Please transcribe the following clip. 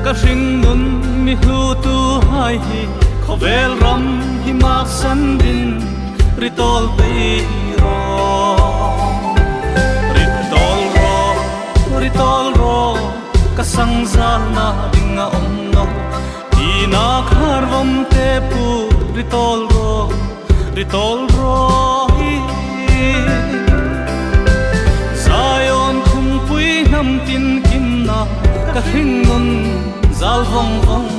ka hring nun mi hlu tu hai hi khovel ram hi mak san din Ritâwl pe ro Ritâwl ro ka sang zal na dinga om no ina khar vam te pu Ritâwl ro hi Zion khum pui nam tin kim na ka hring nun zal vong vong